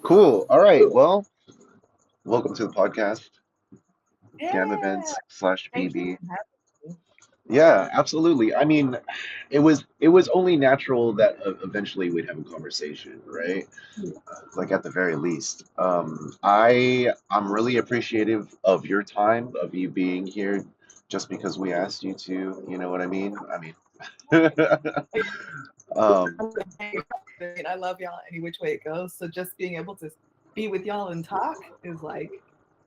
Cool. All right. Well, welcome to the podcast, Gam Yeah. Events slash Thank you BB. for having me. Yeah, absolutely. I mean, it was only natural that eventually we'd have a conversation, right? Like at the very least. I'm really appreciative of your time, of you being here, just because we asked you to. You know what I mean? Um, I love y'all any which way it goes. So just being able to be with y'all and talk is like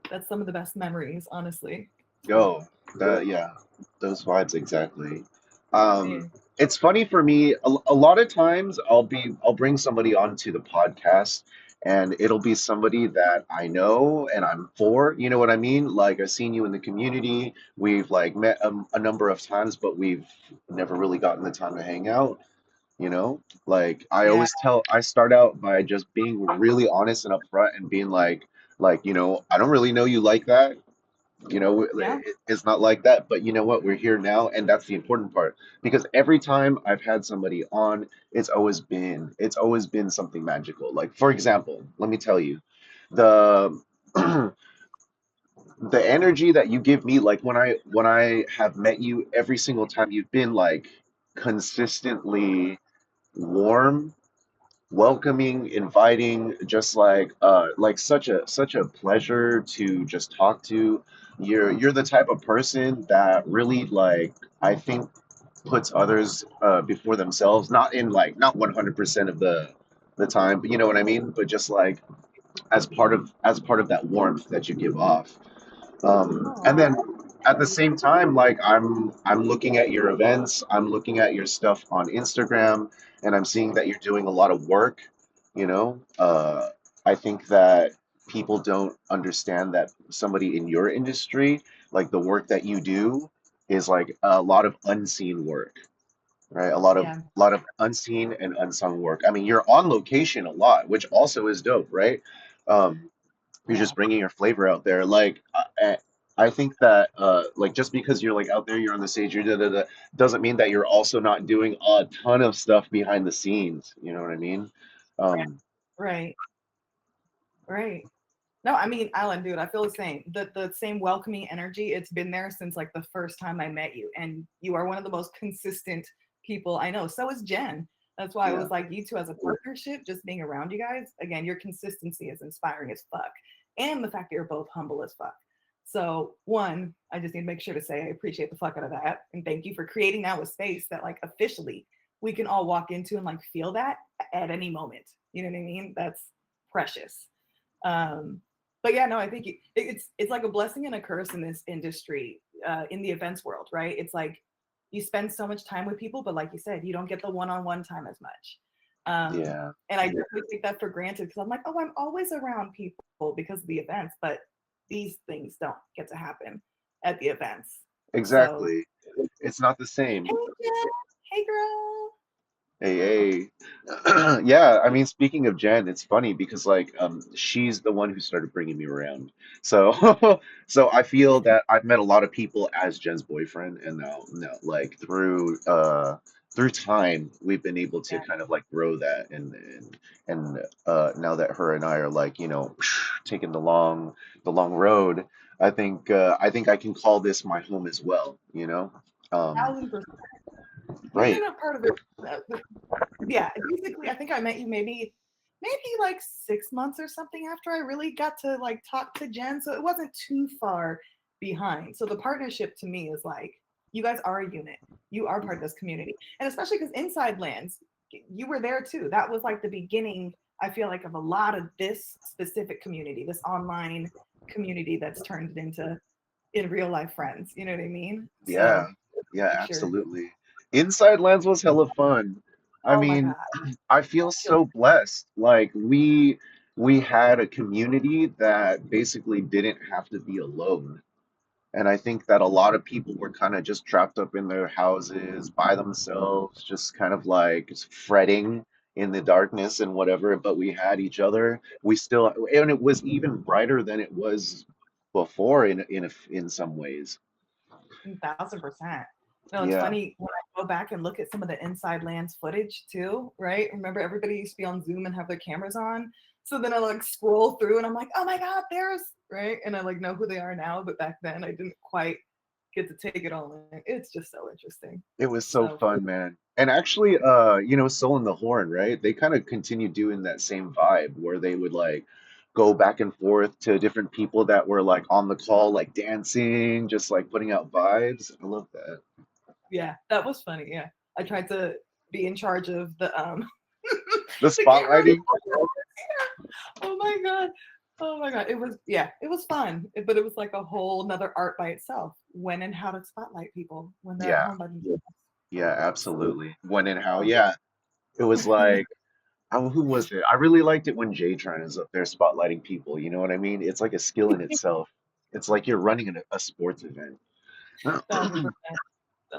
that's some of the best memories, honestly. Yo, yeah, those vibes exactly. Um, Yeah. it's funny for me. A lot of times, I'll bring somebody onto the podcast, and it'll be somebody that I know and I'm for. You know what I mean? Like I've seen you in the community. We've like met a number of times, but we've never really gotten the time to hang out. Like Yeah. I start out by just being really honest and upfront and being like, I don't really know you like that. Yeah. It's not like that, but you know what? We're here now, and that's the important part. Because every time I've had somebody on, it's always been something magical. Like, for example, let me tell you, the the energy that you give me, like when I have met you, every single time you've been like consistently warm, welcoming, inviting, just like such a pleasure to just talk to. You're the type of person that really like I think puts others before themselves, not in like not 100% of the time, but you know what I mean? But just like as part of that warmth that you give off. And Oh, then at the same time, like I'm looking at your events, I'm looking at your stuff on Instagram, and I'm seeing that you're doing a lot of work. You know, I think that people don't understand that somebody in your industry, like the work that you do, is like a lot of unseen work, right? yeah. A lot of unseen and unsung work. I mean, you're on location a lot, which also is dope, right? Um, you're Yeah. just bringing your flavor out there. Like I think that like just because you're like out there, you're on the stage, you're doesn't mean that you're also not doing a ton of stuff behind the scenes. You know what I mean? Um, Right. Right. No, I mean, Alan, dude, I feel the same. The same welcoming energy. It's been there since like the first time I met you, and you are one of the most consistent people I know. So is Jen. That's why I yeah, was like, you two as a partnership, just being around you guys. Again, your consistency is inspiring as fuck, and the fact that you're both humble as fuck. So one, I just need to make sure to say I appreciate the fuck out of that, and thank you for creating now a space that like officially we can all walk into and like feel that at any moment. You know what I mean? That's precious. Um, but yeah, no, I think it's like a blessing and a curse in this industry, in the events world, right? It's like you spend so much time with people, but like you said, you don't get the one-on-one time as much. yeah, And I definitely take that for granted because I'm like, oh, I'm always around people because of the events, but these things don't get to happen at the events. So, exactly. It's not the hey, same. Jen. Hey, girl. Hey, yeah. I mean, speaking of Jen, it's funny because like she's the one who started bringing me around. So so I feel that I've met a lot of people as Jen's boyfriend, and now like through time we've been able to Yeah. kind of like grow that, and now that her and I are like taking the long road, I think I can call this my home as well. Um, 1,000%. You've right. been a part of it. Yeah, basically, I think I met you maybe like 6 months or something after I really got to like talk to Jen. So it wasn't too far behind. So the partnership to me is like you guys are a unit. You are part of this community, and especially because Inside Lands, you were there too. That was like the beginning. I feel like of a lot of this specific community, this online community that's turned into in real life friends. You know what I mean? Yeah, So yeah, make sure. absolutely. Inside Lands was hella fun. I Oh my mean, god, I feel so blessed. Like we had a community that basically didn't have to be alone. And I think that a lot of people were kind of just trapped up in their houses by themselves, just kind of like fretting in the darkness and whatever, but we had each other. And it was even brighter than it was before in some ways. 1,000%. No, it's Yeah. funny when I go back and look at some of the inside lands footage too, right? Remember everybody used to be on Zoom and have their cameras on. So then I like scroll through and I'm like, oh my God, there's right. And I like know who they are now, but back then I didn't quite get to take it all in. It's just so interesting. It was so So fun, man. And actually, Soul and the Horn, right? They kind of continued doing that same vibe where they would like go back and forth to different people that were like on the call, like dancing, just like putting out vibes. I love that. yeah, that was funny. Yeah. I tried to be in charge of the The the camera. spotlighting, Oh my God. Oh my God. It was, yeah, it was fun. But it was like a whole nother art by itself. When and how to spotlight people when they're at yeah, home by themselves. yeah, So, absolutely. When and how, oh. yeah. It was like, oh, who was it? I really liked it when Jatron is up there spotlighting people. You know what I mean? It's like a skill in itself. It's like you're running a sports event. 1,000%.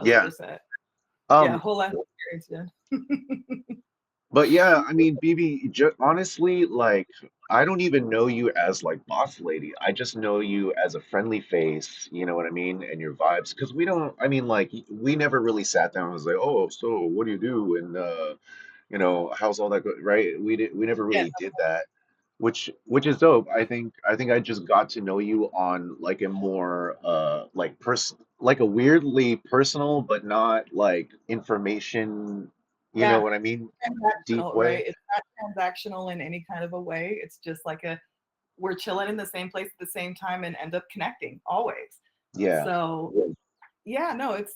Yeah. 1,000%. Yeah, Um, whole life experience, yeah. but yeah, I mean, Bibi, honestly, like, I don't even know you as like boss lady. I just know you as a friendly face, you know what I mean, and your vibes. Because we don't, I mean, like, we never really sat down and was like, oh, so what do you do? And how's all that go, right? We never Yeah, really did that, which is dope. I think I just got to know you on like a more like like a weirdly personal but not like information, you know yeah, what I mean? Deep transactional, way. right? It's not transactional in any kind of a way. It's just like a we're chilling in the same place at the same time and end up connecting always. Yeah. So yeah, no, it's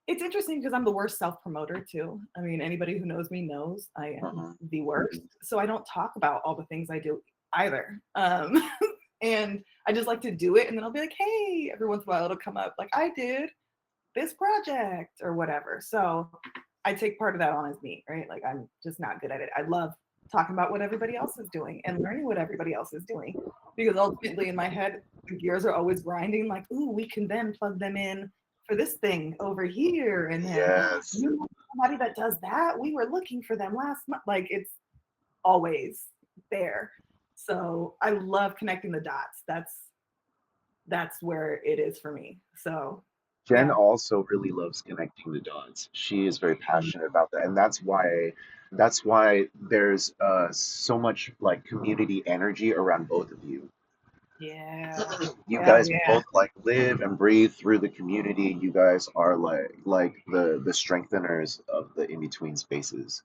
interesting because I'm the worst self promoter too. I mean, anybody who knows me knows I am Uh-huh. the worst. So I don't talk about all the things I do either. And I just like to do it, and then I'll be like, hey, every once in a while it'll come up like I did this project or whatever. So I take part of that on as me, right? Like I'm just not good at it. I love talking about what everybody else is doing and learning what everybody else is doing because ultimately in my head the gears are always grinding like, ooh, we can then plug them in for this thing over here and then Yes. you know somebody that does that, we were looking for them last month. Like it's always there. So I love connecting the dots. That's where it is for me. So Jen yeah. also really loves connecting the dots. She is very passionate about that, and that's why there's so much like community energy around both of you. Yeah. You Hell guys yeah. both like live and breathe through the community. You guys are like the strengtheners of the in between spaces.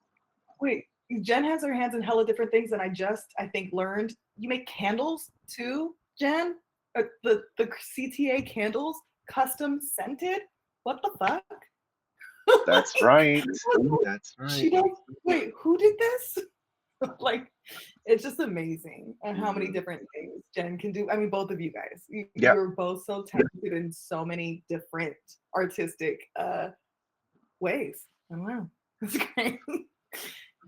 Wait, Jen has her hands in hella different things, and I think learned you make candles too, Jen. The CTA candles, custom scented. What the fuck? That's Like, right. That's she right. does. Wait, who did this? Like, it's just amazing how many Hmm. different things Jen can do. I mean, both of you guys, Yeah. you're both so talented in so many different artistic ways. I don't know. It's great.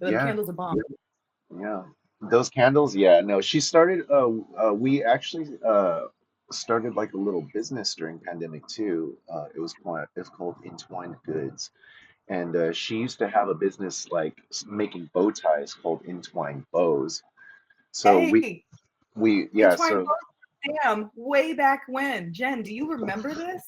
The Yeah. candles are bomb. Yeah. Those candles, yeah. No, she started we actually started like a little business during pandemic too. It's called Entwined Goods. And she used to have a business like making bow ties called Entwined Bows. So we Hey, we yeah, entwined so books, damn, way back when. Jen, do you remember this?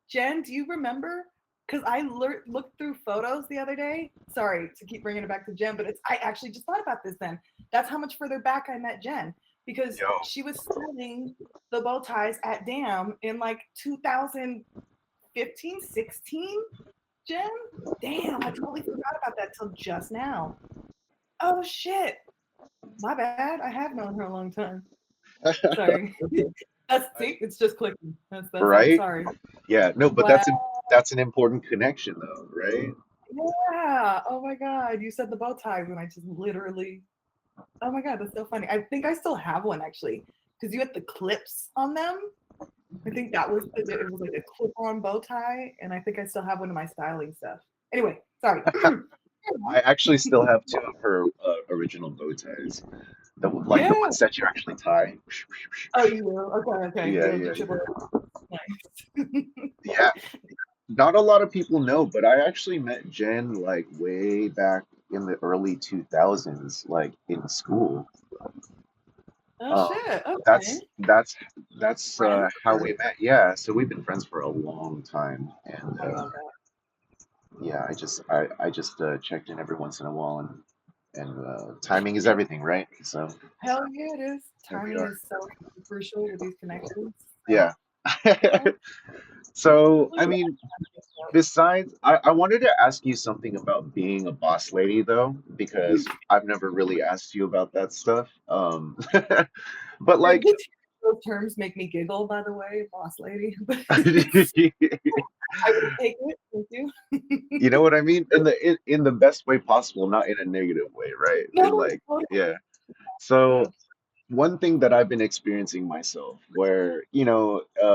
Jen, do you remember? Because I looked through photos the other day. Sorry to keep bringing it back to Jen, but I actually just thought about this then. That's how much further back I met Jen because yo, she was selling the bow ties at Damn in like 2015, 16. Jen? Damn, I totally forgot about that till just now. Oh shit. My bad. I have known her a long time. Sorry. That's see, it's just clicking. That's it. right? Sorry. Yeah, no, but Wow. that's an important connection though, right? Yeah. Oh my god. You said the bow ties and I just literally oh my god, that's so funny. I think I still have one actually. Because you had the clips on them. I think that was it was like a clip-on bow tie, and I think I still have one of my styling stuff. Anyway, sorry. I actually still have two of her original bow ties. The Yeah. ones that you actually tie. Oh, you will. Okay, okay, Yeah, good. yeah, The triple yeah. nice. Yeah, not a lot of people know, but I actually met Jen like way back in the early 2000s, like in school. Oh Um, shit. Okay. that's Friends how or we met. Yeah, so we've been friends for a long time, and I love that. yeah, I just checked in every once in a while, and timing is everything, right? So Hell yeah, it is. here we Timing are. is so crucial with these connections. So, Yeah. So, well, I yeah, mean, besides, I wanted to ask you something about being a boss lady, though, because I've never really asked you about that stuff. But like, those terms make me giggle, by the way, boss lady. But you I will take it. Thank you. know what I mean? In the best way possible, not in a negative way, right? No, And no, like, totally. yeah. So No. one thing that I've been experiencing myself, where,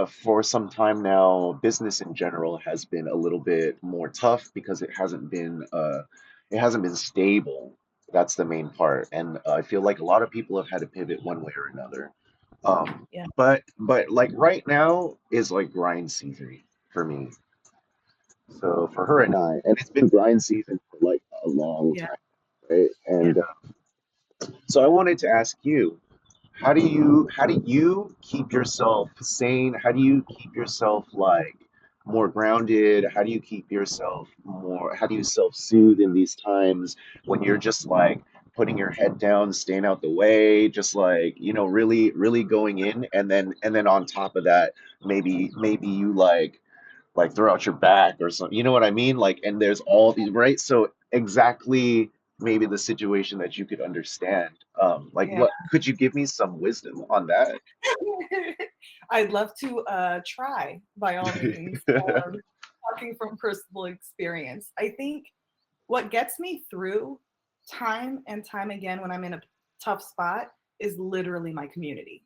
for some time now, business in general has been a little bit more tough because it hasn't been stable. That's the main part, and I feel like a lot of people have had to pivot one way or another. Yeah, But like right now is like grind season for me. So for her and I, and it's been grind season for like a long yeah, time, right? yeah, And so I wanted to ask you, how do you keep yourself sane? How do you keep yourself like more grounded? How do you self-soothe in these times when you're just like putting your head down, staying out the way, just like, really, really going in, and then on top of that, maybe you like throw out your back or something. You know what I mean? Like, and there's all these, right? So exactly maybe the situation that you could understand. Like, yeah. what could you give me some wisdom on that? I'd love to try by all means. Talking from personal experience, I think what gets me through time and time again when I'm in a tough spot is literally my community.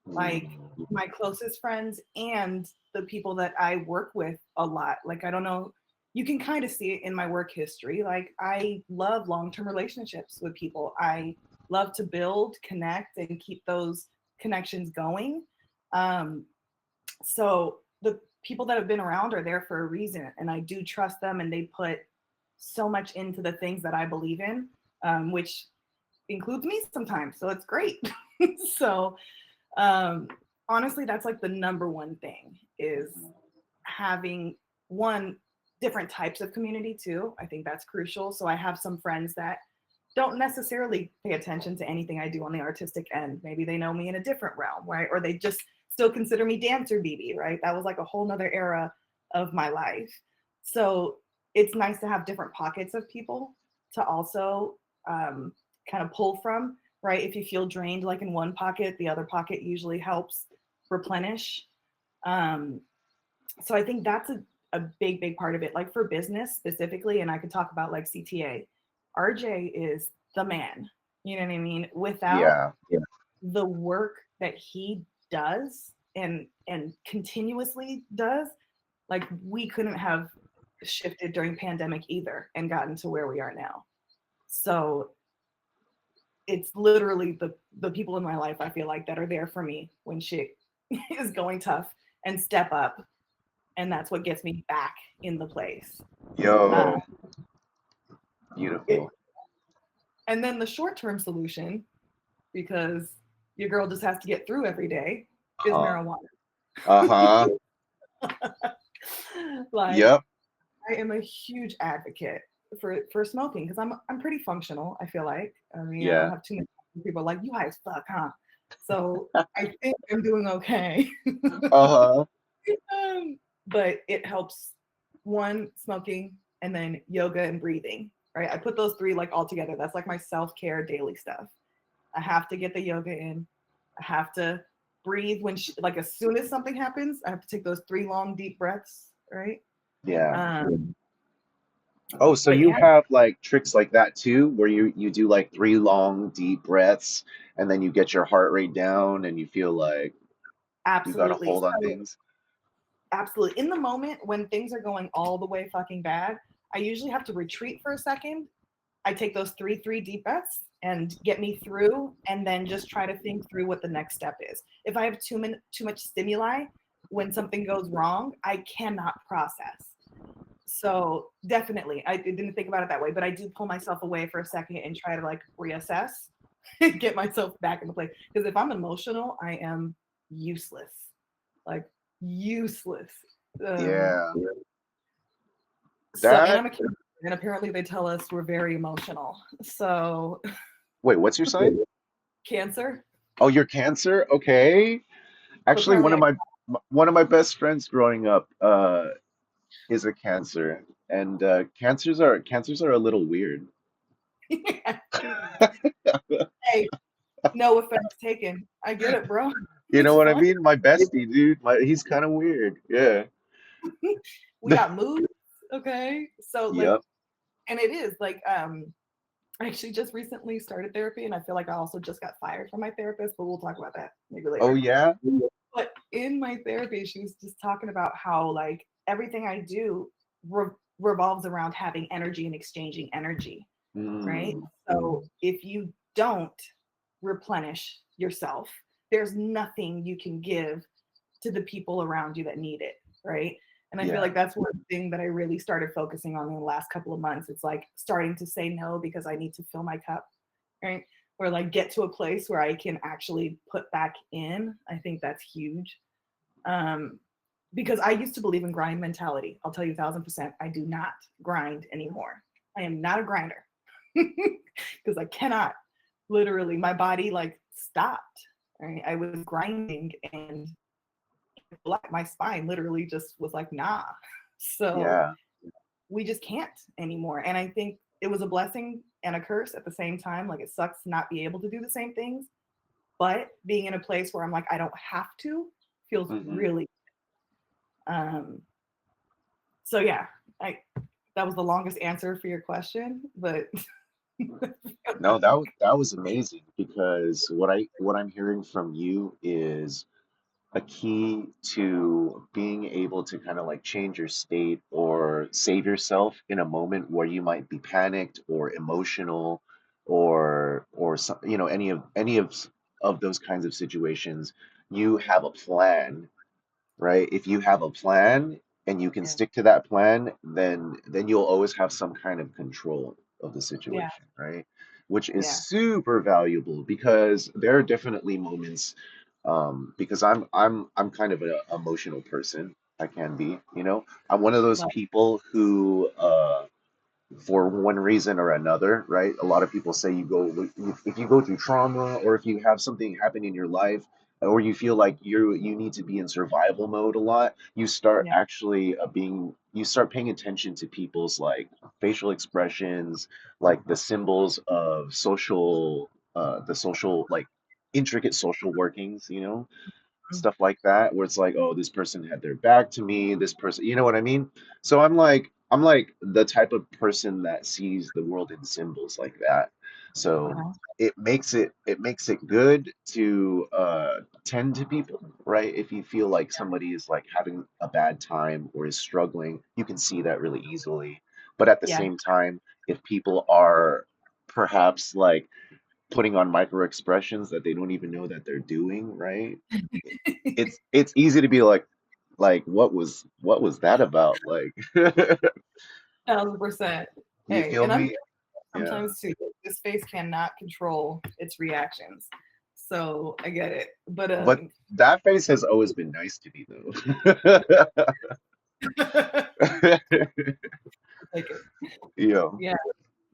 Like my closest friends and the people that I work with a lot. Like, I don't know, you can kind of see it in my work history. Like, I love long term relationships with people. I love to build, connect, and keep those connections going. Um, so the people that have been around are there for a reason, and I do trust them, and they put so much into the things that I believe in, which includes me sometimes. So it's great. So um, honestly, that's like the number one thing is having one different types of community too. I think that's crucial. So I have some friends that don't necessarily pay attention to anything I do on the artistic end. Maybe they know me in a different realm, right? Or they just still consider me dancer Bibi, right? That was like a whole nother era of my life. So it's nice to have different pockets of people to also um, kind of pull from, right? If you feel drained, like in one pocket, the other pocket usually helps replenish. Um, so I think that's a big, big part of it. Like for business specifically, and I could talk about like CTA, RJ is the man. You know what I mean? Without Yeah, the work that he does and continuously does, like we couldn't have shifted during pandemic either and gotten to where we are now. So it's literally the people in my life I feel like that are there for me when shit is going tough and step up, and that's what gets me back in the place. Uh, yo, it, beautiful. and then the short term solution, because your girl just has to get through every day, is Huh. marijuana. Uh-huh. Like Yep. I am a huge advocate for smoking because I'm pretty functional. I feel like I mean I don't Yeah. have too many people like you high as fuck, huh? So I think I'm doing okay. Uh-huh. But it helps one smoking and then yoga and breathing. Right, I put those three like all together. That's like my self care daily stuff. I have to get the yoga in. I have to breathe like as soon as something happens. I have to take those three long deep breaths. Right. Yeah. Um, Oh, so but you yeah, have like tricks like that too, where you do like three long deep breaths and then you get your heart rate down and you feel like you got a absolutely. hold on So things. absolutely. In the moment when things are going all the way fucking bad, I usually have to retreat for a second. I take those three deep breaths and get me through, and then just try to think through what the next step is. If I have too much stimuli when something goes wrong, I cannot process. So definitely, I didn't think about it that way, but I do pull myself away for a second and try to like reassess. get myself back into place. Because if I'm emotional, I am useless, like useless. Um, Yeah. so, and That I'm a kid, and apparently they tell us we're very emotional. So, Wait, what's your sign? Cancer. Oh, you're Cancer? Okay. So Actually, apparently, one of my best friends growing up is a Cancer, and cancers are a little weird. I, hey, no offense taken. I get it, bro. You know It's what I fine. mean? My bestie, dude. He's kind of weird. Yeah. We got moods, okay? So like, Yep. and it is like, I actually just recently started therapy, and I feel like I also just got fired from my therapist, but we'll talk about that maybe Oh later. yeah. But in my therapy, she was just talking about how like everything I do revolves around having energy and exchanging energy, right? Mm, So if you don't replenish yourself, there's nothing you can give to the people around you that need it, right? And I feel yeah. like that's one thing that I really started focusing on in the last couple of months. It's like starting to say no because I need to fill my cup, right? Or like get to a place where I can actually put back in. I think that's huge. Um, because I used to believe in grind mentality. I'll tell you 1,000%, I do not grind anymore. I am not a grinder because I cannot. Literally, my body like stopped. Right? I was grinding and my spine literally just was like, nah. So Yeah. we just can't anymore. And I think it was a blessing and a curse at the same time. Like it sucks to not be able to do the same things, but being in a place where I'm like, I don't have to feels Hmm. really um so yeah, I that was the longest answer for your question, but No, that was amazing because what I'm hearing from you is a key to being able to kind of like change your state or save yourself in a moment where you might be panicked or emotional or some, any of those kinds of situations. You have a plan, right? If you have a plan and you can yeah, stick to that plan, then you'll always have some kind of control of the yeah, situation, right? Which is yeah, super valuable because there are definitely moments, because I'm kind of an emotional person. I can be, I'm one of those like, people who for one reason or another, right? A lot of people say if you go through trauma or if you have something happen in your life or you feel like you need to be in survival mode a lot, you start yeah, actually you start paying attention to people's like facial expressions, like the symbols of the social like intricate social workings, mm, stuff like that, where it's like, oh, this person had their back to me, this person, you know what I mean? So I'm like the type of person that sees the world in symbols like that. So uh-huh, it makes it good to tend to people, right? If you feel like somebody is like having a bad time or is struggling, you can see that really easily. But at the yeah. same time, if people are perhaps like putting on micro expressions that they don't even know that they're doing, right? It's easy to be like what was that about? Like 1,000%. you Hey, feel and I'm me? guilty Yeah. sometimes too. This face cannot control its reactions. So I get it. But But that face has always been nice to me like though. it. Yeah. Yeah.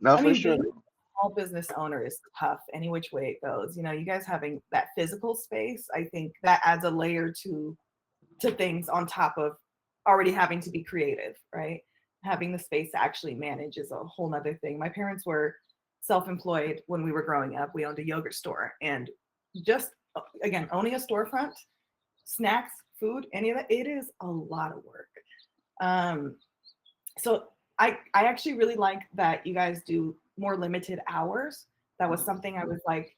No, I for mean, being sure. a small business owner is tough any which way it goes. You guys having that physical space, I think that adds a layer to things on top of already having to be creative, right? Having the space to actually manage is a whole nother thing. My parents were self-employed when we were growing up. We owned a yogurt store, and just again, owning a storefront, snacks, food, any of that, it is a lot of work. Um, so I actually really like that you guys do more limited hours. That was something I was like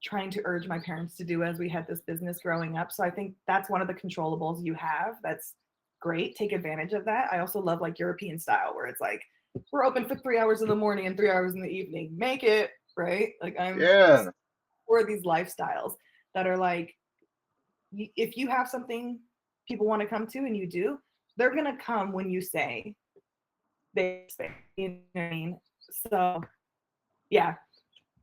trying to urge my parents to do as we had this business growing up. So I think that's one of the controllables you have. That's great. Take advantage of that. I also love like European style where it's like we're open for 3 hours in the morning and 3 hours in the evening. Make it, right? Like I'm Yeah. for these lifestyles that are like if you have something people want to come to and you do, they're gonna come when you say they, you know what I mean? So yeah,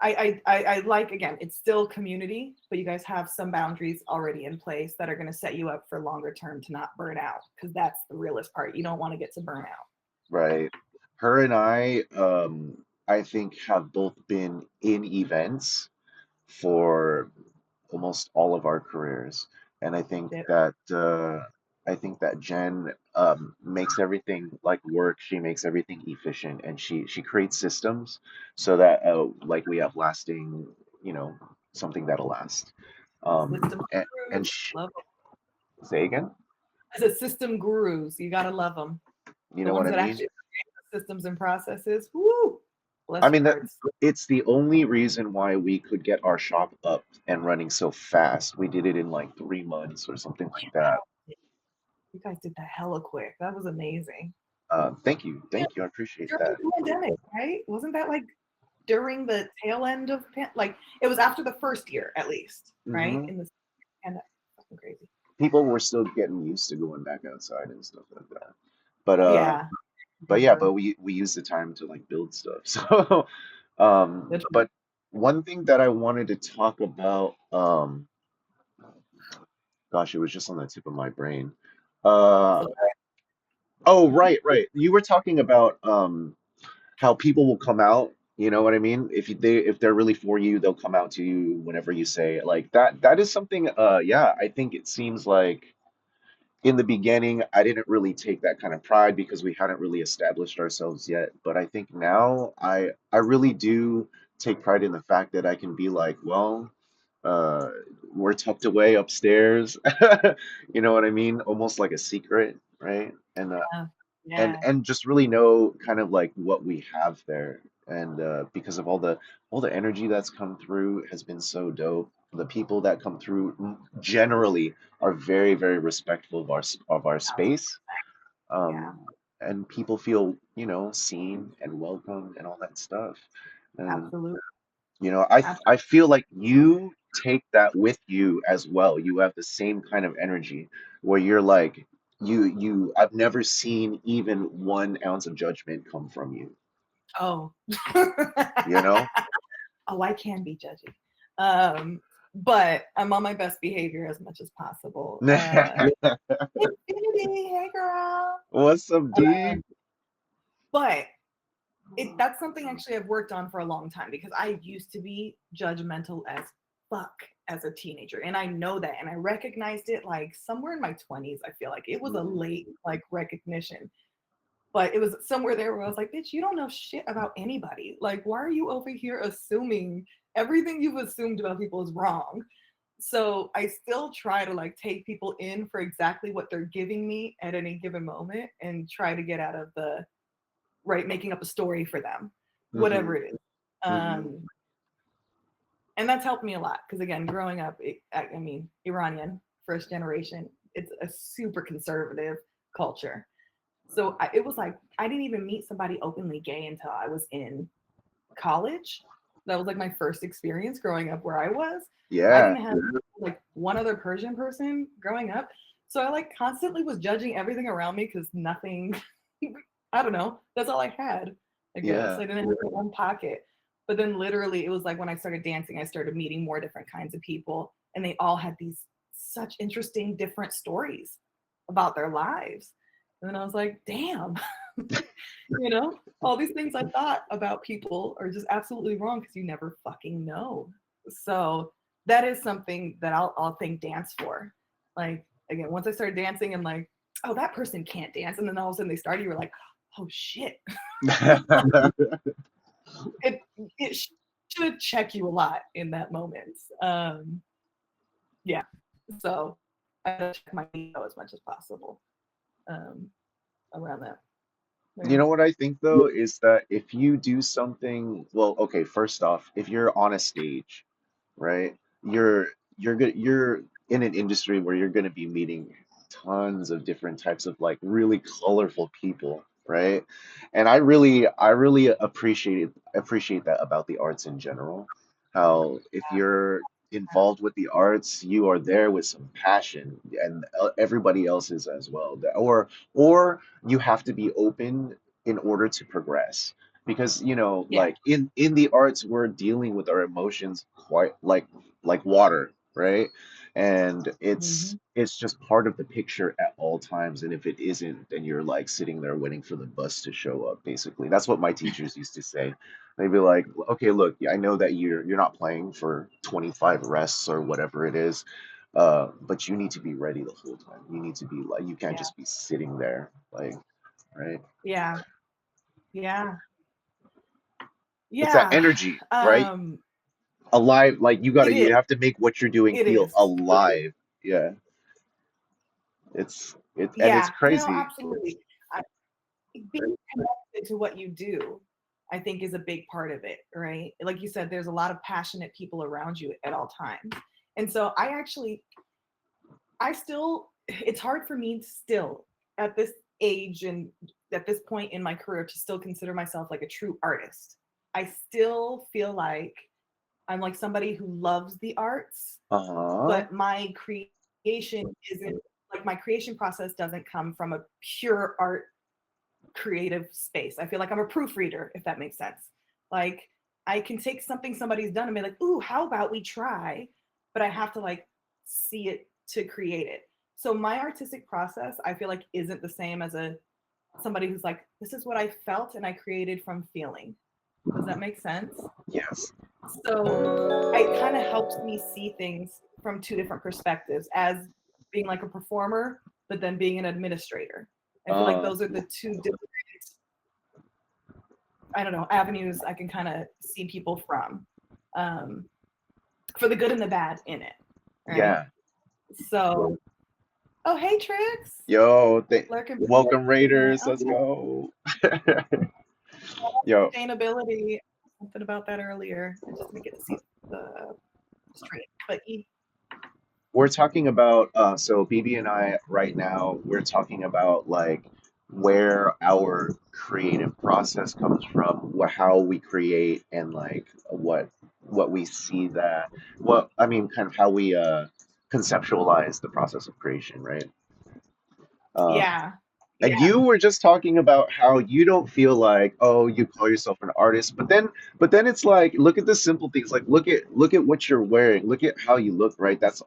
I like, again, it's still community, but you guys have some boundaries already in place that are going to set you up for longer term to not burn out, because that's the realest part. You don't want to get to burnout. Right. Her and I think have both been in events for almost all of our careers. And Yep. I think that Jen makes everything like work. She makes everything efficient, and she creates systems so that like we have lasting, you know, something that'll last. System And gurus, love them. say again, As a system gurus, you gotta love them. you The know what ones I that mean? actually create the systems and processes. Woo! I Bless your mean that hearts. it's the only reason why we could get our shop up and running so fast. We did it in like 3 months or something like that. You guys did that hella quick. That was amazing. Yeah, Thank you. I appreciate during that. the pandemic, right? Wasn't that like during the tail end of like it was after the first year at least, right? Hmm. In the and fucking crazy. People were still getting used to going back outside and stuff like that. But Yeah, they yeah, were. but we use the time to like build stuff. So That's but one thing that I wanted to talk about, gosh, it was just on the tip of my brain. Uh, so oh, right. You were talking about how people will come out. You know what I mean? If they're really for you, they'll come out to you whenever you say it. Like that. That is something. Yeah, I think it seems like in the beginning, I didn't really take that kind of pride because we hadn't really established ourselves yet. But I think now I really do take pride in the fact that I can be like, well, uh, we're tucked away upstairs. You know what I mean? Almost like a secret, right? yeah, yeah, And just really know kind of like what we have there. And because of all the energy that's come through has been so dope. The people that come through generally are very, very respectful of our space. yeah, Um, and people feel, you know, seen and welcome and all that stuff. And absolutely. you know, Absolutely. I feel like you take that with you as well. You have the same kind of energy where you're like, I've never seen even 1 ounce of judgment come from you, Oh. you know? Oh, I can be judgy. But I'm on my best behavior as much as possible. Infinity, hey girl. What's up, D? But that's something actually I've worked on for a long time because I used to be judgmental as fuck as a teenager. And I know that. And I recognized it like somewhere in my 20s. I feel like it was a Mhm, late like recognition. But it was somewhere there where I was like, bitch, you don't know shit about anybody. Like, why are you over here assuming everything you've assumed about people is wrong? So I still try to like take people in for exactly what they're giving me at any given moment and try to get out of the right making up a story for them, whatever mhm, it is. mhm. Um, and that's helped me a lot because again, growing up, I mean, Iranian, first generation, it's a super conservative culture. So it was like I didn't even meet somebody openly gay until I was in college. That was like my first experience growing up where I was. I Yeah, didn't have like one other Persian person growing up. So I like constantly was judging everything around me because nothing, I don't know, that's all I had, I guess. yeah. I didn't have like one pocket. But then literally it was like when I started dancing, I started meeting more different kinds of people and they all had these such interesting different stories about their lives. And then I was like, damn, all these things I thought about people are just absolutely wrong because you never fucking know. So that is something that I'll thank dance for. Like again, once I started dancing and like, oh, that person can't dance, and then all of a sudden they started, you were like, oh shit. it it should check you a lot in that moment. Yeah. So I check my ego as much as possible um, around that. You Yeah. know what I think though is that if you do something, well, okay, first off, if you're on a stage, right? You're in an industry where you're going to be meeting tons of different types of like really colorful people, right? And I really appreciate that about the arts in general. How if you're involved with the arts, you are there with some passion, and everybody else is as well. Or you have to be open in order to progress. because you know, Yeah. like in the arts we're dealing with our emotions quite like water, right? And Hmm. it's just part of the picture at all times, and if it isn't, then you're like sitting there waiting for the bus to show up. Basically, that's what my teachers used to say. They'd be like, okay, look, I know that you're not playing for 25 rests or whatever it is, but you need to be ready the whole time. You need to be like, you can't Yeah. just be sitting there, like, right? Yeah. Yeah. It's that Yeah. energy, right? Um, Alive, like it you is. have to make what you're doing It feel is. alive. Yeah, and it's Yeah. No, crazy. absolutely. I, being connected to what you do, I think, is a big part of it, right? Like you said, there's a lot of passionate people around you at all times. And so I still, it's hard for me still at this age and at this point in my career to still consider myself like a true artist. I still feel like I'm like somebody who loves the arts, Uh-huh. but my creation isn't like my creation process doesn't come from a pure art creative space. I feel like I'm a proofreader, if that makes sense. Like I can take something somebody's done and be like, ooh, how about we try? But I have to like see it to create it. So my artistic process, I feel like isn't the same as a somebody who's like, this is what I felt and I created from feeling. Does that make sense? Yes. So it kind of helps me see things from two different perspectives as being like a performer, but then being an administrator. I feel like Uh, those are the two different, I don't know, avenues I can kind of see people from, um, for the good and the bad in it. Right. yeah. So, oh, hey, Trix. Yo, Lurking welcome behind. Raiders. Oh, Let's go. yeah, Yo, sustainability. Something about that earlier. I just didn't get to see the stream. But we're talking about so Bibi and I right now we're talking about like where our creative process comes from, how we create, and like what we see that what I mean kind of how we conceptualize the process of creation, right? Uh, yeah, and yeah, you were just talking about how you don't feel like, oh, you call yourself an artist, but then it's like, look at the simple things. Like, look at what you're wearing. Look at how you look, right? That's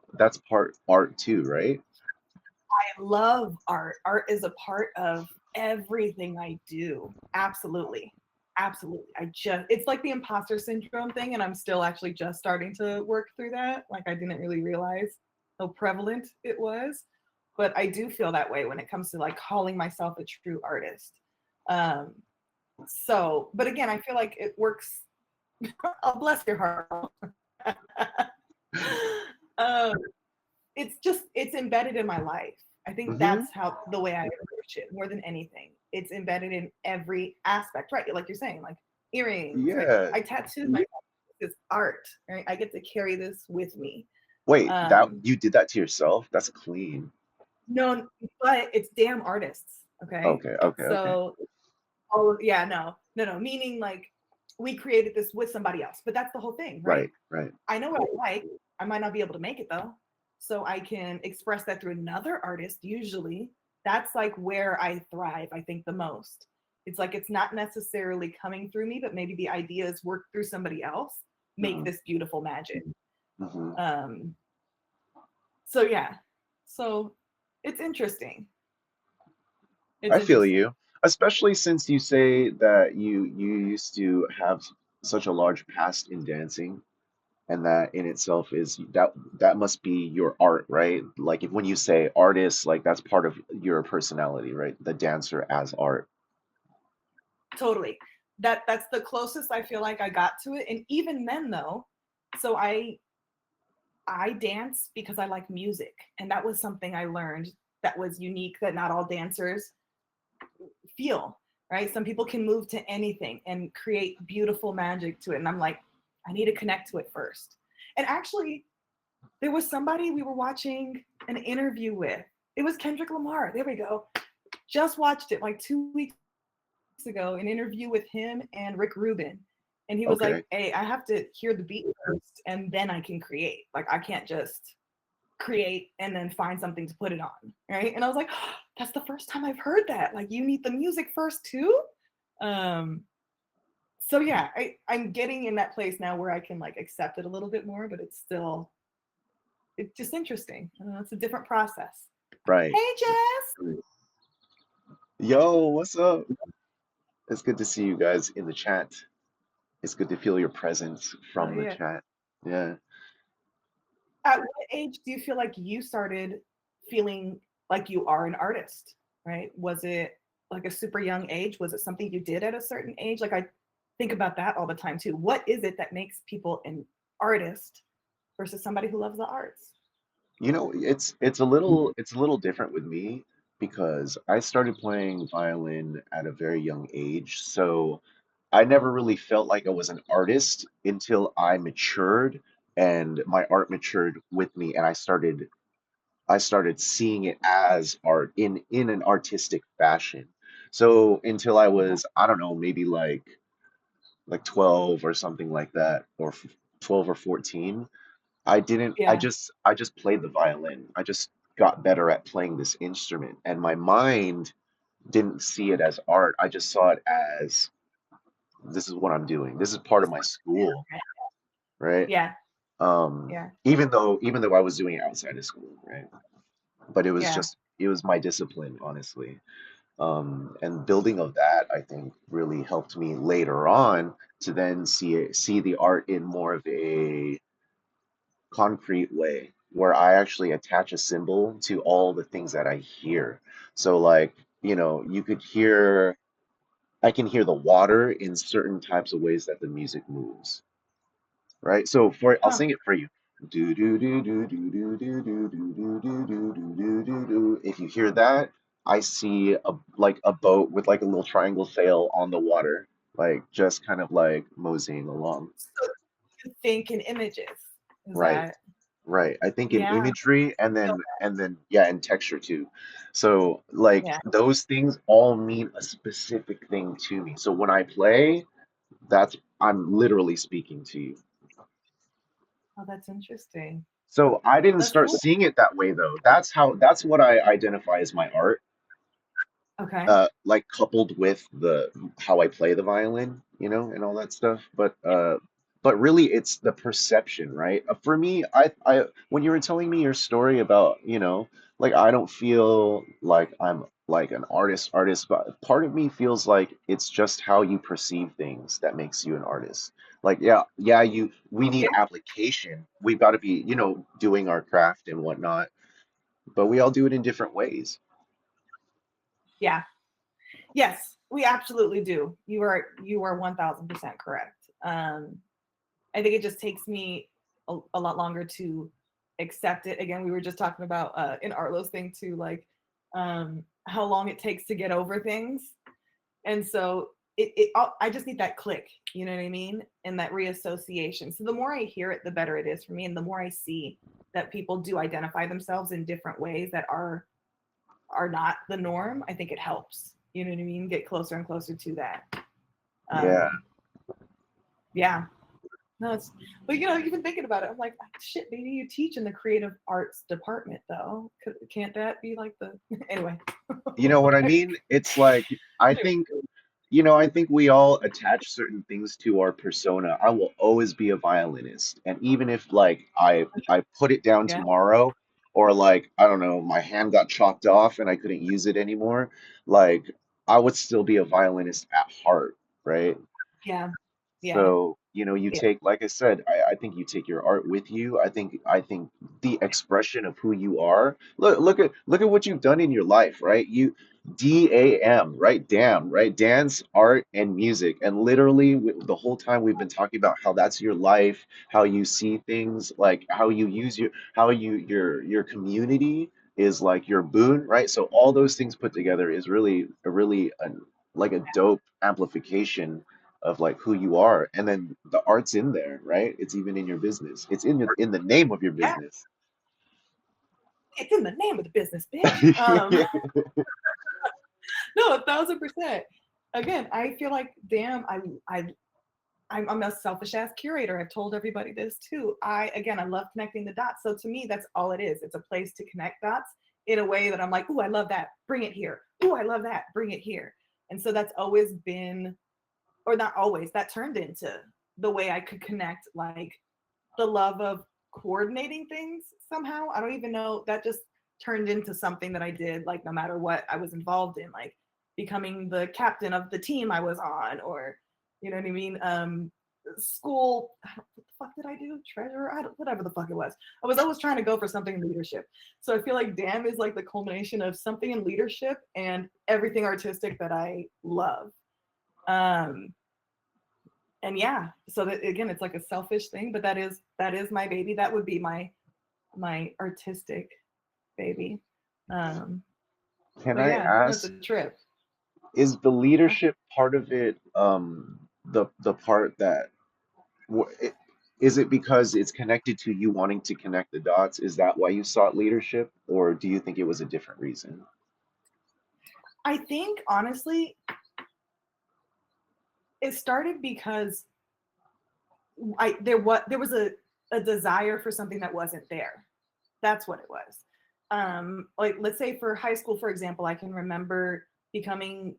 part art too, right? I love art. Art is a part of everything I do. Absolutely. Absolutely. It's like the imposter syndrome thing, and I'm still actually just starting to work through that. Like, I didn't really realize how prevalent it was. But I do feel that way when it comes to like calling myself a true artist. Um, so, but again, I feel like it works. Oh, bless your heart. um, it's embedded in my life. I think Hmm. that's how the way I approach it more than anything. It's embedded in every aspect, right? Like you're saying, like earrings, right? Yeah. I tattooed myself. This art, right? I get to carry this with me. Wait, that Um, you did that to yourself? That's clean. no, but it's damn artists, okay? Okay, okay, okay. So, oh yeah, no. Meaning like we created this with somebody else, but that's the whole thing, right? Right, right. I know what I like. I might not be able to make it though. So I can express that through another artist usually. That's like where I thrive, I think, the most. It's like it's not necessarily coming through me, but maybe the ideas work through somebody else, make Hmm. this beautiful magic. Hmm. Um, so yeah. So it's interesting. It's I feel interesting. you, especially since you say that you used to have such a large past in dancing, and that in itself is that must be your art, right? Like if when you say artist, like that's part of your personality, right? The dancer as art. Totally. That's the closest I feel like I got to it. And even then though, so I dance because I like music. And that was something I learned that was unique that not all dancers feel, right? Some people can move to anything and create beautiful magic to it. And I'm like, I need to connect to it first. And actually, there was somebody we were watching an interview with. It was Kendrick Lamar. There we go. Just watched it like 2 weeks ago, an interview with him and Rick Rubin. And he was like, Okay. hey, I have to hear the beat first and then I can create. Like, I can't just create and then find something to put it on. Right. And I was like, oh, that's the first time I've heard that. Like, you need the music first, too. Um, So yeah, I'm getting in that place now where I can like accept it a little bit more, but it's just interesting. I don't know, it's a different process. Right. Hey Jess. Yo, what's up? It's good to see you guys in the chat. It's good to feel your presence Oh from the yeah. chat. Yeah. At what age do you feel like you started feeling like you are an artist? Right? Was it like a super young age? Was it something you did at a certain age? Like I think about that all the time too. What is it that makes people an artist versus somebody who loves the arts? You know, it's a little different with me because I started playing violin at a very young age. So I never really felt like I was an artist until I matured and my art matured with me and I started seeing it as art in an artistic fashion. So until I Okay. was, I don't know, maybe like 12 or something like that, or 12 or 14, Yeah. I just played the violin. I just got better at playing this instrument, and my mind didn't see it as art. I just saw it as this is what I'm doing. This is part of Just my what school, right. right? Yeah. Yeah. Even though I was doing it outside of school, right? But Yeah. it was my discipline, honestly. And building of that, I think, really helped me later on to then see the art in more of a concrete way, where I actually attach a symbol to all the things that I hear. So, like, you know, I can hear the water in certain types of ways that the music moves, right? So, I'll Huh. sing it for you. Do do do do do do do do do do do do do do do do. If you hear that, I see a boat with like a little triangle sail on the water, like just kind of like moseying along. So you think in images. Is Right. that Right. I think in yeah. imagery Feel and then yeah, and texture too. So like yeah. those things all mean a specific thing to me. So when I play, that's I'm literally speaking to you. Oh, that's interesting. So I didn't That's start cool. seeing it that way though. That's what I identify as my art. Okay. Like coupled with the how I play the violin, you know, and all that stuff. But really it's the perception, right? For me, I when you were telling me your story about, you know, like I don't feel like I'm like an artist, but part of me feels like it's just how you perceive things that makes you an artist. Like yeah, we need Yeah. application. We've got to be, you know, doing our craft and whatnot, but we all do it in different ways. Yeah. Yes, we absolutely do. You are 1000% correct. I think it just takes me a lot longer to accept it. Again, we were just talking about in Arlo's thing too, like how long it takes to get over things. And so I just need that click, you know what I mean? And that reassociation. So the more I hear it, the better it is for me. And the more I see that people do identify themselves in different ways that are not the norm, I think it helps. You know what I mean? Get closer and closer to that. Yeah. Um, yeah. No, it's but you know, even thinking about it, I'm like, shit, maybe you teach in the creative arts department though. Can't that be like the anyway? You know what I mean? It's like I Anyway, think you know, I think we all attach certain things to our persona. I will always be a violinist. And even if like I put it down yeah, tomorrow or like I don't know, my hand got chopped off and I couldn't use it anymore, like I would still be a violinist at heart, right? yeah, yeah, So, you know, you yeah, take, like I said, I think you take your art with you. I think the expression of who you are. Look at what you've done in your life, right? You DAM, right? Damn, right? Dance, art, and music. And literally the whole time we've been talking about how that's your life, how you see things, like how you use your community is like your boon, right? So all those things put together is really like a dope amplification of like who you are, and then the art's in there, right? It's even in your business, it's in the name of your yeah. business. It's in the name of the business, bitch. No, 1000%. Again, I feel like, damn, I'm a selfish ass curator. I've told everybody this too. I love connecting the dots. So to me, that's all it is. It's a place to connect dots in a way that I'm like, ooh, I love that. Bring it here. Ooh, I love that. Bring it here. And so that's always been or not always, that turned into the way I could connect, like the love of coordinating things somehow. I don't even know. That just turned into something that I did, like no matter what I was involved in, like becoming the captain of the team I was on, or you know what I mean. School. What the fuck did I do? Treasurer? I don't, whatever the fuck it was. I was always trying to go for something in leadership. So I feel like Damn is like the culmination of something in leadership and everything artistic that I love. Um, and yeah, so that again, it's like a selfish thing, but that is my baby. That would be my artistic baby. Um, Can but I yeah, no, it's ask, a trip. is the Yeah. leadership part of it the part that wh- it, is it because it's connected to you wanting to connect the dots? Is that why you sought leadership, or do you think it was a different reason? I think honestly, it started because there was a desire for something that wasn't there. That's what it was. Like let's say for high school, for example, I can remember becoming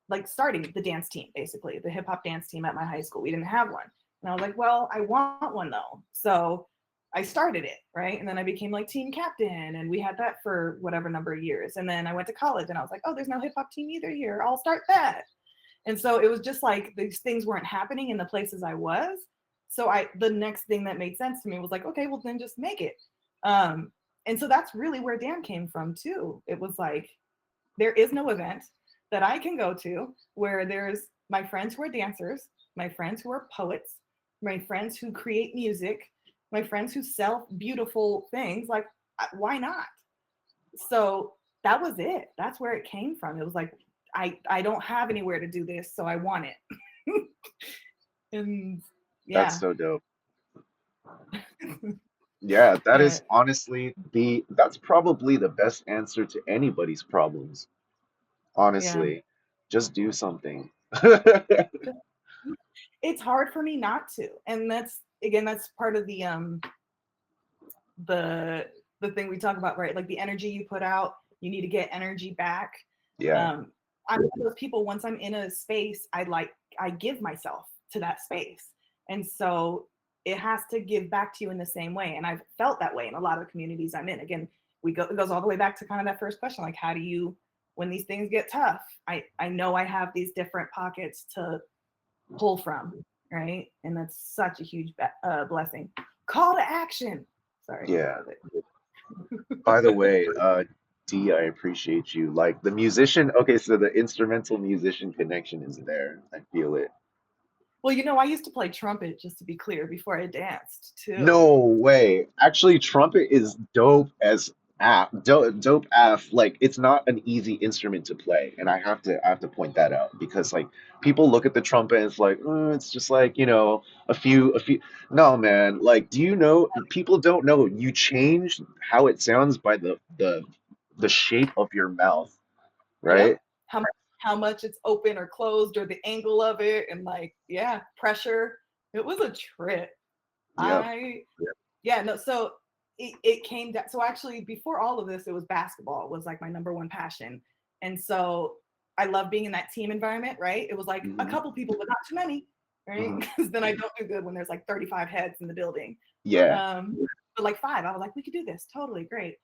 like starting the dance team, basically the hip hop dance team at my high school. We didn't have one, and I was like, well, I want one though. So I started it, right? And then I became like team captain, and we had that for whatever number of years. And then I went to college, and I was like, oh, there's no hip hop team either here. I'll start that. And so it was just like these things weren't happening in the places I was. So the next thing that made sense to me was like, okay, well then just make it. Um, and so that's really where Dan came from too. It was like there is no event that I can go to where there's my friends who are dancers, my friends who are poets, my friends who create music, my friends who sell beautiful things. Like, why not? So that was it. That's where it came from. It was like I don't have anywhere to do this, so I want it. And That's yeah, so dope. Yeah, that uh, is honestly that's probably the best answer to anybody's problems. yeah. Honestly, just do something. It's hard for me not to, and that's again that's part of the the thing we talk about, right? Like the energy you put out, you need to get energy back. Yeah, um I'm one of those people. Once I'm in a space, I give myself to that space, and so it has to give back to you in the same way. And I've felt that way in a lot of communities I'm in. Again, it goes all the way back to kind of that first question, like how do you, when these things get tough, I know I have these different pockets to pull from, right? And that's such a huge blessing. Call to action. Sorry, that yeah. was it. By the way, D, I appreciate you. Like the musician, okay, so the instrumental musician connection is there. I feel it. Well, I used to play trumpet, just to be clear, before I danced too. No way. Actually, trumpet is dope as dope af. Like it's not an easy instrument to play, and I have to point that out because like people look at the trumpet and it's like, it's just like, a few. No, man. Like, do you know people don't know you change how it sounds by the shape of your mouth, Yep. right? How much it's open or closed, or the angle of it, and like, yeah, pressure. It was a trip. Yep. I Yeah, no, so it came down. So actually, before all of this, it was basketball was like my number one passion. And so I love being in that team environment, right? It was like a Hmm. couple people, but not too many, right? Hmm. Because then I don't do good when there's like 35 heads in the building. Yeah. Um, but like five, I was like, we could do this. Totally great.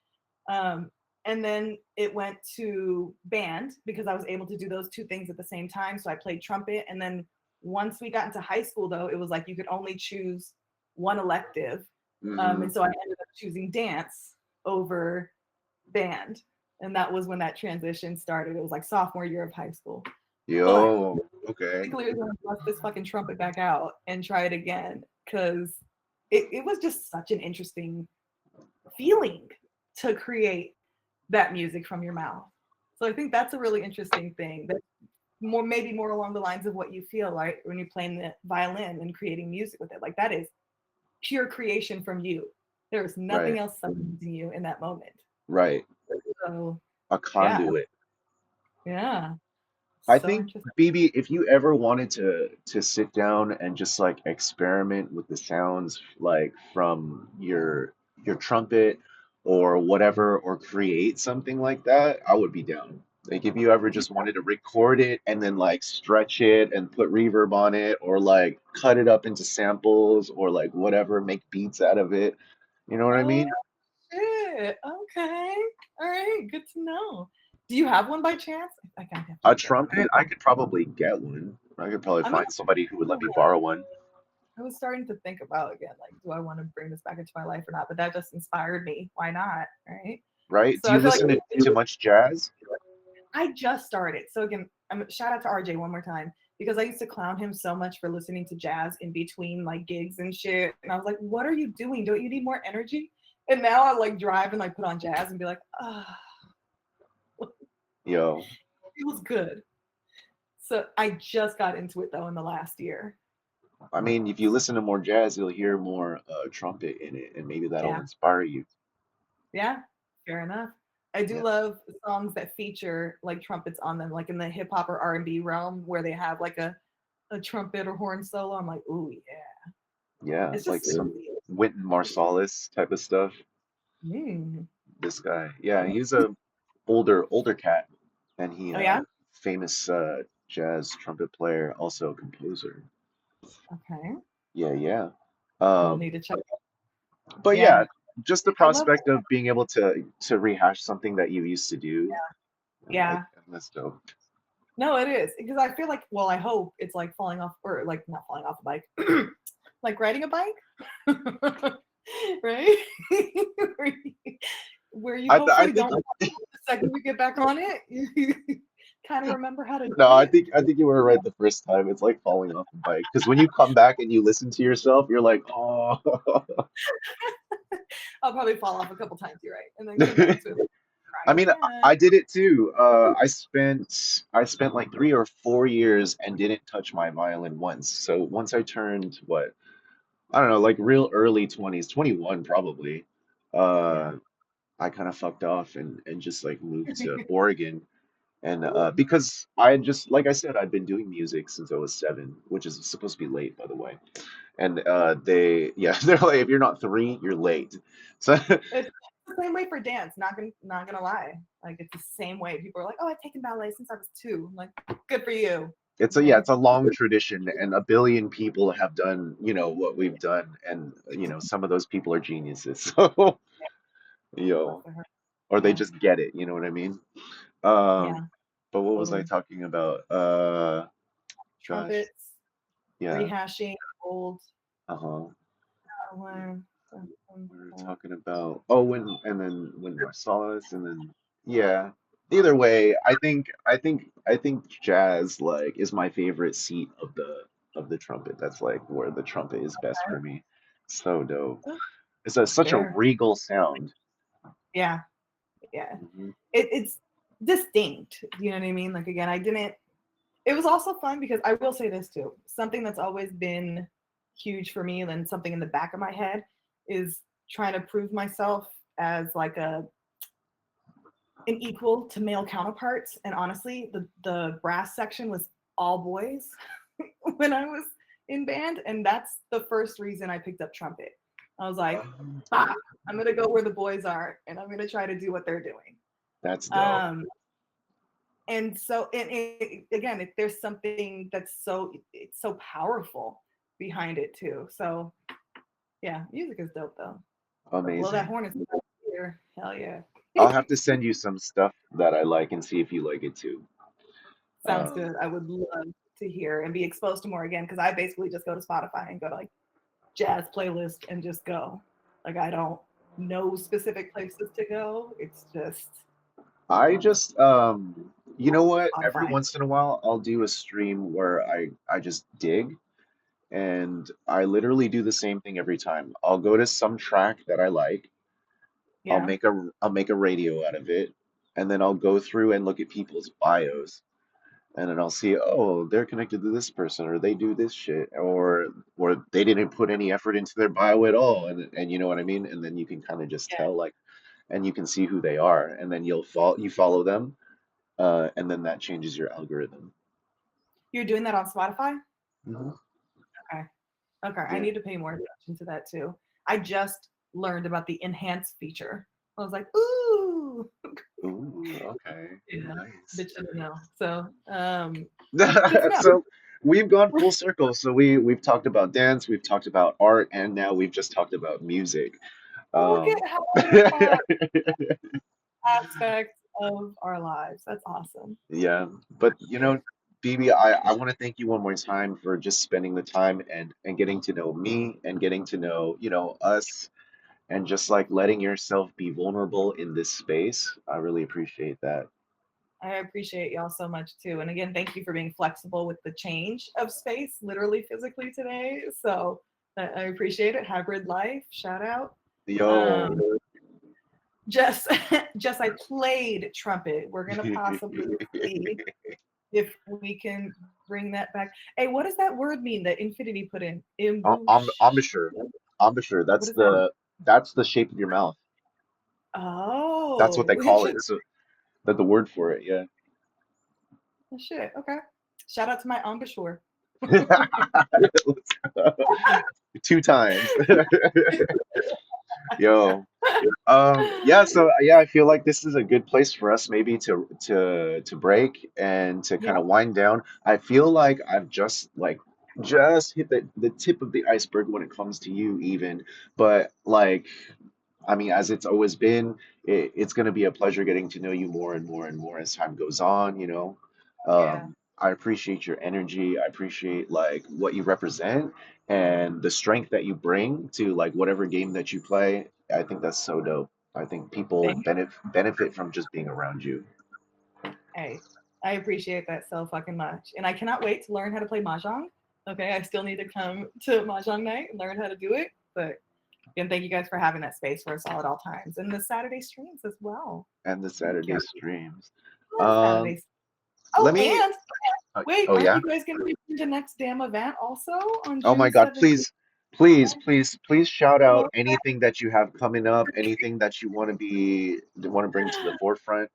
Um, and then it went to band because I was able to do those two things at the same time. So I played trumpet. And then once we got into high school, though, it was like you could only choose one elective. Hmm. And so I ended up choosing dance over band. And that was when that transition started. It was like sophomore year of high school. But Yo. Okay. quickly, we're going to bust this fucking trumpet back out and try it again because it was just such an interesting feeling to create that music from your mouth. So I think that's a really interesting thing. That maybe more along the lines of what you feel like when you're playing the violin and creating music with it. Like that is pure creation from you. There is nothing Right. else substituting you in that moment. Right. So A yeah, conduit. yeah, I so think, interesting. Bibi, if you ever wanted to sit down and just like experiment with the sounds like from your trumpet or whatever, or create something like that, I would be down. Like if you ever just wanted to record it and then like stretch it and put reverb on it or like cut it up into samples or like whatever, make beats out of it. You know what I Oh mean? shit. Okay. All right. Good to know. Do you have one by chance? I kind of have to A look that one up. trumpet, I could probably get one. I could probably I'm gonna find somebody who would let Google me one. borrow one, I was starting to think about again, like, do I want to bring this back into my life or not? But that just inspired me. Why not? Right. right? So Do I you feel like listen to much jazz? I just started. So again, shout out to RJ one more time because I used to clown him so much for listening to jazz in between like gigs and shit. And I was like, "What are you doing? Don't you need more energy?" And now I like drive and like put on jazz and be like, "Ah, oh, Yo, it feels good." So I just got into it though in the last year. I mean, if you listen to more jazz, you'll hear more trumpet in it, and maybe that'll Yeah, inspire you. yeah, fair enough. I do Yeah. love songs that feature like trumpets on them, like in the hip hop or R&B realm, where they have like a trumpet or horn solo. I'm like, ooh yeah, Yeah, it's like just some Wynton Marsalis type of stuff. mm. This guy, yeah, he's a older cat, and he Oh yeah, famous jazz trumpet player, also a composer. okay. Yeah, yeah. I will Um, need to check. but Yeah, yeah, just the I love. prospect of being able to rehash something that you used to do, like Yeah, that's dope. no, it is because I feel like. Well, I hope it's like falling off or like not falling off a bike, like riding a bike, right? where, where you I hopefully think don't the second you get back on it, you kind of remember how to do no, it. I think you were right the first time. It's like falling off a bike because when you come back and you listen to yourself, you're like, oh. I'll probably fall off a couple times. You're right, and then come back to it, I cry mean, again. I did it too. I spent like 3 or 4 years and didn't touch my violin once. So once I turned what, I don't know, like real early 20s, 21 probably, Yeah. uh, I kind of fucked off and just like moved to Oregon. And because I had just, like I said, I'd been doing music since I was 7, which is supposed to be late, by the way. And yeah, they're like, if you're not 3, you're late. So It's the same way for dance. Not gonna lie. Like it's the same way. People are like, "Oh, I've taken ballet since I was 2." I'm like, "Good for you." yeah, Okay. it's a long tradition, and a billion people have done, what we've done, and some of those people are geniuses. So, you Love know, for her. or they Yeah. just get it, you know what I mean? Um, Yeah. but what was I Totally. talking about? Gosh, Trumpets, yeah, rehashing old uh-huh. one. We were talking about and then when Marsalis, and then yeah. Either way, I think jazz like is my favorite seat of the trumpet. That's like where the trumpet is best for me. So dope. It's such a Fair. regal sound. Yeah. Yeah. Hmm. It's distinct. You know what I mean? Like again, I didn't. It was also fun because I will say this too. Something that's always been huge for me, and then something in the back of my head is trying to prove myself as like an equal to male counterparts. And honestly, the brass section was all boys when I was in band, and that's the first reason I picked up trumpet. I was like, ah, I'm gonna go where the boys are, and I'm gonna try to do what they're doing. That's dope. Um, and so, again, if there's something that's it's so powerful behind it too. So yeah, music is dope though. Blow that Amazing. horn is here. Hell yeah. I'll have to send you some stuff that I like and see if you like it too. Sounds Um, good. I would love to hear and be exposed to more again because I basically just go to Spotify and go to like jazz playlist and just go. Like I don't know specific places to go. It's just I just you know what? Every Spotify. once in a while I'll do a stream where I just dig, and I literally do the same thing every time. I'll go to some track that I like, Yeah. I'll make a radio out of it, and then I'll go through and look at people's bios, and then I'll see, oh, they're connected to this person, or they do this shit, or they didn't put any effort into their bio at all, and you know what I mean? And then you can kind of just Yeah. tell, like, and you can see who they are, and then you follow them, and then that changes your algorithm. You're doing that on Spotify? Hmm. Okay. Okay. I Yeah. need to pay more attention to that too. I just learned about the enhance feature. I was like, ooh. Ooh, okay. Yeah, Nice. bitch in the know. So, just know. So we've gone full circle. So we've talked about dance, we've talked about art, and now we've just talked about music. Look Um, at how we caught aspects of our lives. That's awesome. yeah, but you know, Bibi, I want to thank you one more time for just spending the time and getting to know me and getting to know, us and just like letting yourself be vulnerable in this space. I really appreciate that. I appreciate y'all so much too. And again, thank you for being flexible with the change of space, literally, physically today. So I appreciate it. Hybrid life, shout out. Yo. Um, Jess, Jess, I played trumpet. We're gonna possibly see if we can bring that back. Hey, what does that word mean that Infinity put in? Embouchure. Embouchure. What is that? That's the shape of your mouth. That's what Oh, they call it. So that the word for it, yeah. shit. Okay. Shout out to my embouchure. Two times. Yo. Yeah, so yeah, I feel like this is a good place for us maybe to break and to kind Yeah. of wind down. I feel like I've just hit the tip of the iceberg when it comes to you even, but like I mean, as it's always been, it's going to be a pleasure getting to know you more and more and more as time goes on. Yeah. I appreciate your energy. I appreciate like what you represent and the strength that you bring to like whatever game that you play. I think that's so dope. I think people Thank benefit from just being around you. Hey, I appreciate that so fucking much. And I cannot wait to learn how to play Mahjong. Okay, I still need to come to Mahjong night and learn how to do it. But again, thank you guys for having that space for us all at all times. And the Saturday streams as well. And the Thank you. Saturday streams. Love Um, Saturdays. let Oh, me. and wait, Oh aren't yeah. you guys going to be doing the next damn event also on Oh my June God, 17th? please shout out Well, anything that you have coming up, anything that you want to bring to the forefront.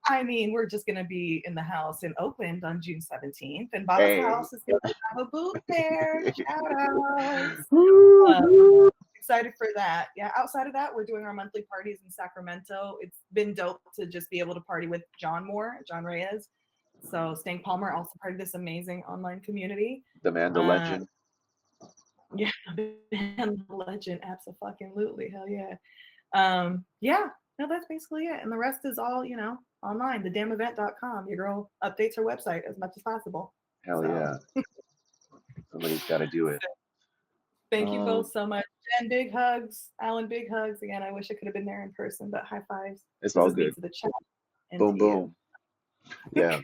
I mean, we're just going to be in the house in Oakland on June 17th, and Baba's Hey. house is going to have a booth there. Shout outs. Woo. Excited for that. Yeah, outside of that, we're doing our monthly parties in Sacramento. It's been dope to just be able to party with John Reyes. So Stank Palmer also part of this amazing online community. The man, the Uh, legend. yeah, and the legend, absolutely, hell yeah. Yeah, no, that's basically it. And the rest is all, online, thedamnevent.com. Your girl updates her website as much as possible. Hell So yeah. Somebody's got to do it. thank you Um, both so much. Jen, big hugs. Alan, big hugs. Again, I wish I could have been there in person, but high fives. it's all Kisses me good. to the chat and Boom, to you. boom. Yeah.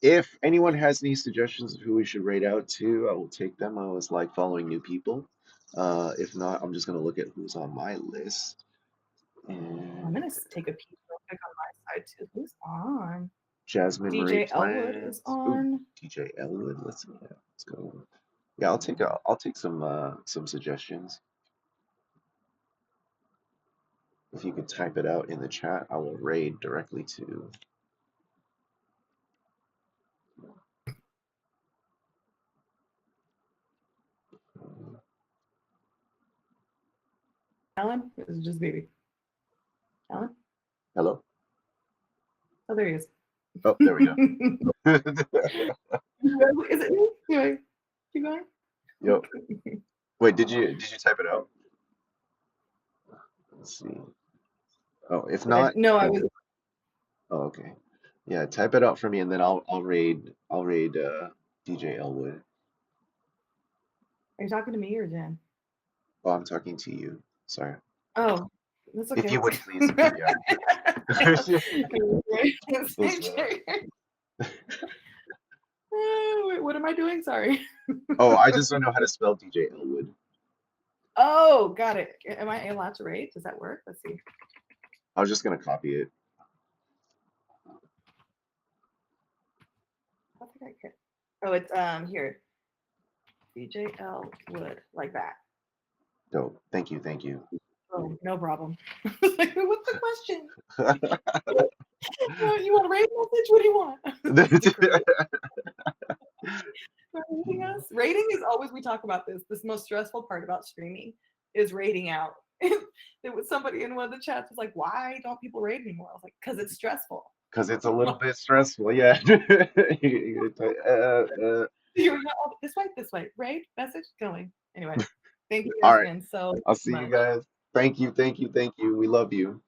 If anyone has any suggestions of who we should rate out to, I will take them. I always like following new people. If not, I'm just gonna look at who's on my list. I'm And going to take a peek real quick on my side too. Who's on? Jasmine Marie DJ Elwood is Plans. Ooh, on. DJ Elwood. Let's see. Let's go. Yeah, I'll take some suggestions. If you could type it out in the chat, I will raid directly to. Alan? Is it just Baby? Alan? Hello? Oh, there he is. Oh, there we go. Is it me? Anyway, keep going. Yo, wait, did you type it out? Let's see. Oh, if not, No, I was. oh, okay. Yeah, type it out for me, and then I'll raid DJ Elwood. Are you talking to me or Jen? Oh, I'm talking to you. Sorry. Oh, that's If you okay. would please, yeah. Please, Wait, what am I doing? Sorry. oh, I just don't know how to spell DJ Elwood. Oh, got it. Am I allowed to rate? Does that work? Let's see. I was just gonna copy it. I think I can. Oh, it's here. DJL Wood, like that. Dope. Thank you, thank you. Oh, no problem. Like, what's the question? You want a rate message? What do you want? Rating us? Rating is always, we talk about this. This most stressful part about streaming is rating out There was somebody in one of the chats was like, "Why don't people raid anymore?" I was like, "Because it's stressful." Because it's a little bit stressful. Yeah. You're not, oh, this way, raid message going. Anyway, thank you All guys right. again so I'll see you much. guys. Thank you. Thank you. Thank you. We love you.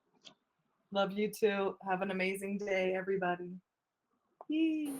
Love you too. Have an amazing day, everybody. Yee.